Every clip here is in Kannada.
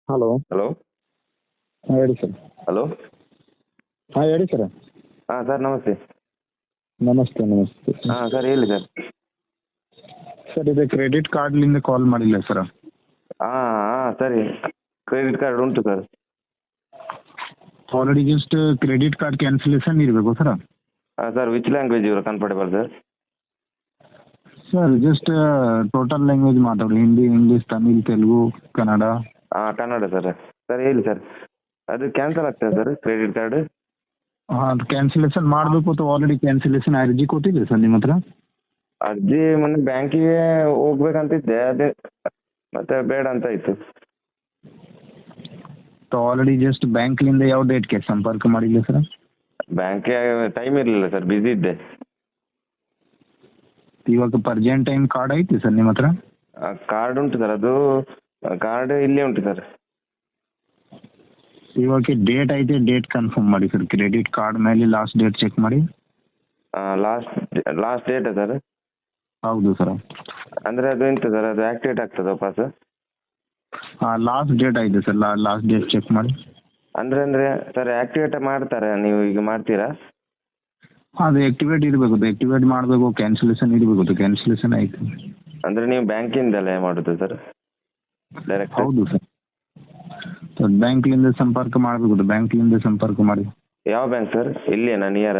ಹಲೋ. ಹಲೋ. ಹಾಂ ಹೇಳಿ ಸರ್. ಹಲೋ. ಹಾಂ ಹೇಳಿ ಸರ್. ಹಾಂ ಸರ್ ನಮಸ್ತೆ. ನಮಸ್ತೆ ನಮಸ್ತೆ. ಹಾಂ ಸರ್ ಹೇಳಿ ಸರ್. ಸರ್ ಇದು ಕ್ರೆಡಿಟ್ ಕಾರ್ಡ್ಲಿಂದ ಕಾಲ್ ಮಾಡಿಲ್ಲ ಸರ್. ಹಾಂ ಹಾಂ ಸರಿ, ಕ್ರೆಡಿಟ್ ಕಾರ್ಡ್ ಉಂಟು sir. Already just credit card cancellation ಇರಬೇಕು ಸರ್. ಹಾಂ ಸರ್, ವಿಚ್ ಲ್ಯಾಂಗ್ವೇಜ್ ಇವರು comfortable sir? Sir just total language ಮಾತಾಡಿ, ಹಿಂದಿ, ಇಂಗ್ಲೀಷ್, ತಮಿಳ್, ತೆಲುಗು, ಕನ್ನಡ. ಹಾಂ ಕನ್ನಡ ಸರ್. ಸರ್ ಹೇಳಿ ಸರ್, ಅದು ಕ್ಯಾನ್ಸಲ್ ಆಗ್ತದೆ ಸರ್ ಕ್ರೆಡಿಟ್ ಕಾರ್ಡ್? ಹಾಂ, ಅದು ಕ್ಯಾನ್ಸಲೇಷನ್ ಮಾಡಬೇಕು ಅಥವಾ ಆಲ್ರೆಡಿ ಕ್ಯಾನ್ಸಲೇಷನ್ ಅರ್ಜಿ ಕೊಟ್ಟಿದೆ ಸರ್ ನಿಮ್ಮ ಹತ್ರ? ಅರ್ಜಿ ಮೊನ್ನೆ ಬ್ಯಾಂಕಿಗೆ ಹೋಗ್ಬೇಕಂತಿದ್ದೆ, ಅದೇ ಮತ್ತೆ ಬೇಡ ಅಂತ ಆಯಿತು. ಆಲ್ರೆಡಿ ಜಸ್ಟ್ ಬ್ಯಾಂಕ್ಲಿಂದ ಯಾವ ಡೇಟ್ಗೆ ಸಂಪರ್ಕ ಮಾಡಿಲ್ಲ ಸರ್? ಬ್ಯಾಂಕಿಗೆ ಟೈಮ್ ಇರಲಿಲ್ಲ ಸರ್, ಬ್ಯುಸಿ ಇದ್ದೆ. ಇವಾಗ ಪ್ರೆಸೆಂಟ್ ಟೈಮ್ ಕಾರ್ಡ್ ಐತಿ ಸರ್ ನಿಮ್ಮ ಹತ್ರ? ಕಾರ್ಡ್ ಉಂಟು ಸರ್, ಅದು ಕಾರ್ಡ್ ಇಲ್ಲೇ ಉಂಟು ಸರ್. ಇವಾಗ ಡೇಟ್ ಐತೆ, ಡೇಟ್ ಕನ್ಫರ್ಮ್ ಮಾಡಿ ಸರ್. ಕ್ರೆಡಿಟ್ ಕಾರ್ಡ್ ಮೇಲೆ ಲಾಸ್ಟ್ ಡೇಟ್ ಚೆಕ್ ಮಾಡಿ. Last data sir? ಹೌದು ಸರ್. ಅಂದರೆ ಅದು ಎಂತ ಸರ್, ಅದು ಆ್ಯಕ್ಟಿವೇಟ್ ಆಗ್ತದೆ ವಾಪಸ್? ಹಾಂ, ಲಾಸ್ಟ್ ಡೇಟ್ ಐತೆ ಸರ್, ಲಾಸ್ಟ್ ಡೇಟ್ ಚೆಕ್ ಮಾಡಿ. ಅಂದರೆ ಸರ್ ಆ್ಯಕ್ಟಿವೇಟ್ ಮಾಡ್ತಾರೆ, ನೀವು ಈಗ ಮಾಡ್ತೀರಾ? ಅದು ಆಕ್ಟಿವೇಟ್ ಇರಬೇಕು, ಅದು ಆಕ್ಟಿವೇಟ್ ಮಾಡಬೇಕು. ಕ್ಯಾನ್ಸಲೇಷನ್ ಇರಬೇಕು, ಅದು ಕ್ಯಾನ್ಸಲೇಷನ್ ಆಯಿತು. ಅಂದರೆ ನೀವು ಬ್ಯಾಂಕಿಂದಲೇ ಮಾಡೋದು ಸರ್ ಡೈರೆಕ್ಟ್? ಹೌದು ಸರ್. ಸರ್ ಬ್ಯಾಂಕ್ಲಿಂದ ಸಂಪರ್ಕ ಮಾಡಬೇಕು, ಅದು ಬ್ಯಾಂಕ್ಲಿಂದ ಸಂಪರ್ಕ ಮಾಡಿ. ಯಾವ ಬ್ಯಾಂಕ್ ಸರ್? ಇಲ್ಲಿಯೇನಾ ನಿಯರ?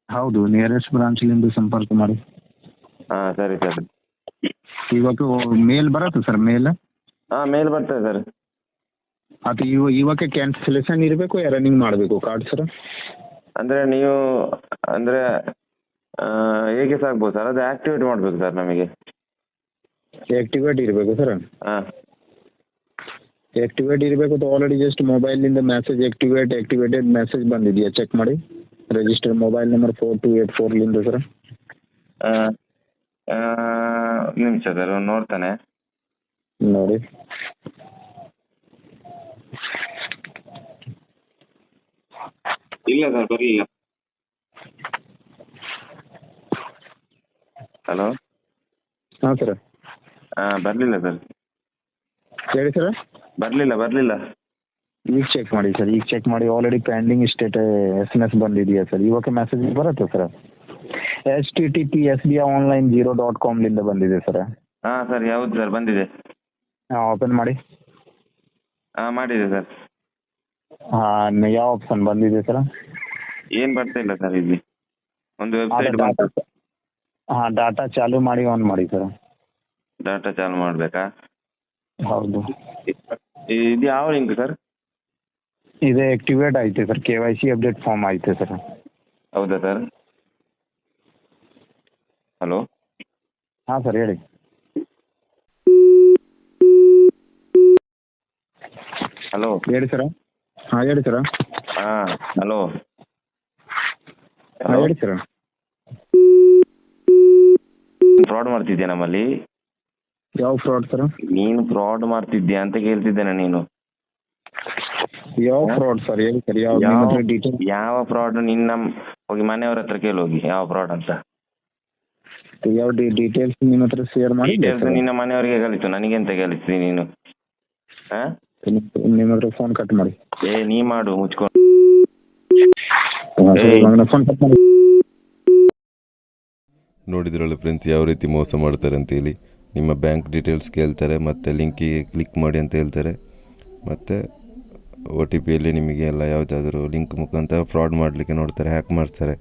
ಹೌದು, ನಿಯರೆಸ್ಟ್ ಬ್ರಾಂಚ್ಲಿಂದ ಸಂಪರ್ಕ ಮಾಡಿ. ಹಾಂ ಸರಿ ಸರ್. ಇವಾಗ ಮೇಲ್ ಬರುತ್ತೆ ಸರ್, ಮೇಲ್? ಹಾಂ ಮೇಲ್ ಬರ್ತದೆ ಸರ್. ಅದು ಇವಾಗ ಕ್ಯಾನ್ಸಲೇಷನ್ ಇರಬೇಕು, ರನ್ನಿಂಗ್ ಮಾಡಬೇಕು ಕಾರ್ಡ್ ಸರ್? ಅಂದರೆ ನೀವು ಅಂದರೆ ಹೇಗೆ ಸಾಗ್ಬೋದು ಸರ್, ಅದು ಆ್ಯಕ್ಟಿವೇಟ್ ಮಾಡಬೇಕು ಸರ್ ನಮಗೆ. ಆಕ್ಟಿವೇಟ್ ಇರಬೇಕು ಸರ್? ಹಾಂ ಆಕ್ಟಿವೇಟ್ ಇರಬೇಕು. ಆಲ್ರೆಡಿ ಜಸ್ಟ್ ಮೊಬೈಲಿಂದ ಮೆಸೇಜ್ ಆಕ್ಟಿವೇಟೆಡ್ ಮೆಸೇಜ್ ಬಂದಿದೆಯಾ ಚೆಕ್ ಮಾಡಿ. Register mobile number 4284 sir. ನಿಮಿಷ ಸರ್, ನೋಡ್ತಾನೆ ನೋಡಿ. ಇಲ್ಲ ಸರ್ ಬರಲಿಲ್ಲ. ಹಲೋ. ಹಾಂ ಸರ್. ಬರಲಿಲ್ಲ ಸರ್. ಹೇಳಿ ಸರ್. ಬರಲಿಲ್ಲ. ಈಗ ಚೆಕ್ ಮಾಡಿ ಸರ್, ಈಗ ಚೆಕ್ ಮಾಡಿ. ಆಲ್ರೆಡಿ ಪೆಂಡಿಂಗ್ ಸ್ಟೇಟ್ SMS ಬಂದಿದೆಯಾ ಸರ್? ಇವಾಗ ಮೆಸೇಜ್ ಬರುತ್ತೆ ಸರ್. https@sbionline0.com ಬಂದಿದೆ ಸರ್. ಹಾಂ ಸರ್, ಯಾವುದು ಸರ್ ಬಂದಿದೆ? ಹಾಂ, ಓಪನ್ ಮಾಡಿ. ಹಾಂ ಮಾಡಿದೆ ಸರ್. ಹಾಂ, ಯಾವ ಆಪ್ಷನ್ ಬಂದಿದೆ ಸರ್? ಏನು ಬರ್ತಾ ಇಲ್ಲ ಸರ್ ಇಲ್ಲಿ. ಒಂದು ವೆಬ್ಸೈಟ್ ಬಂತು. ಹಾಂ, ಡಾಟಾ ಚಾಲು ಮಾಡಿ ಆನ್ ಮಾಡಿ ಸರ್. ಡಾಟಾ ಚಾಲು ಮಾಡಬೇಕಾ? ಹೌದು. ಇದು ಯಾವ ಲಿಂಕ್ ಸರ್? ಇದು ಆಕ್ಟಿವೇಟ್ ಐತೆ ಸರ್, KYC ಅಪ್ಡೇಟ್ ಫಾರ್ಮ್ ಐತೆ ಸರ್. ಹೌದಾ ಸರ್? ಹಲೋ. ಹಾಂ ಸರ್ ಹೇಳಿ. ಹಲೋ ಹೇಳಿ ಸರ. ಹಾಂ ಹೇಳಿ ಸರ. ಹಾಂ ಹಲೋ. ಹಾಂ ಹೇಳಿ ಸರ. ಫ್ರಾಡ್ ಮಾಡ್ತಿದ್ಯಾ ನಮ್ಮಲ್ಲಿ? ಯಾವ ಫ್ರಾಡ್ ಸರ್? ನೀನು ಫ್ರಾಡ್ ಮಾಡ್ತಿದ್ಯಾ ಅಂತ ಕೇಳ್ತಿದ್ದೇನೆ ನೀನು. ಯಾವ ಫ್ರಾಡ್ ಸರ್ ಹೇಳಿ ಸರ್. ಯಾವ ಡೀಟೇಲ್? ಯಾವ ಫ್ರಾಡ್? ನಿನ್ನ ಹೋಗಿ ಮನೆಯವ್ರ ಹತ್ರ ಕೇಳೋಗಿ ಯಾವ ಫ್ರಾಡ್ ಅಂತ. ಯಾವ ಡೀಟೇಲ್ಸ್ ನಿಮ್ಮ ಹತ್ರ ಶೇರ್ ಮಾಡಿ? ಡೀಟೇಲ್ಸ್ ನಿನ್ನ ಮನೆಯವರಿಗೆ ಕಳಿಸು, ನನಗೆಂತ ಕಳಿಸ್ತೀನಿ ನೀನು? ಹಾಂ, ನಿಮ್ಮ ಹತ್ರ ಫೋನ್ ಕಟ್ ಮಾಡಿ. ನೀ ಮಾಡು ಮುಚ್ಕೊಂಡು. ಫೋನ್ ಕಟ್ ಮಾಡಿ. ನೋಡಿದ್ರಲ್ಲ ಫ್ರೆಂಡ್ಸ್, ಯಾವ ರೀತಿ ಮೋಸ ಮಾಡ್ತಾರೆ ಅಂತೇಳಿ. ನಿಮ್ಮ ಬ್ಯಾಂಕ್ ಡೀಟೇಲ್ಸ್ ಕೇಳ್ತಾರೆ, ಮತ್ತು ಲಿಂಕಿಗೆ ಕ್ಲಿಕ್ ಮಾಡಿ ಅಂತ ಹೇಳ್ತಾರೆ, ಮತ್ತು OTPಯಲ್ಲಿ ನಿಮಗೆ ಎಲ್ಲ ಯಾವುದಾದ್ರೂ ಲಿಂಕ್ ಮುಖಾಂತರ ಫ್ರಾಡ್ ಮಾಡಲಿಕ್ಕೆ ನೋಡ್ತಾರೆ, ಹ್ಯಾಕ್ ಮಾಡ್ತಾರೆ.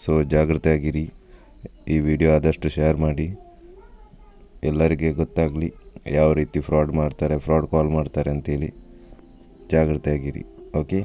ಸೊ ಜಾಗ್ರತೆ ಆಗಿರಿ. ಈ ವಿಡಿಯೋ ಆದಷ್ಟು ಶೇರ್ ಮಾಡಿ, ಎಲ್ಲರಿಗೆ ಗೊತ್ತಾಗಲಿ ಯಾವ ರೀತಿ ಫ್ರಾಡ್ ಮಾಡ್ತಾರೆ, ಫ್ರಾಡ್ ಕಾಲ್ ಮಾಡ್ತಾರೆ ಅಂತೇಳಿ. ಜಾಗ್ರತೆ ಆಗಿರಿ. ಓಕೆ.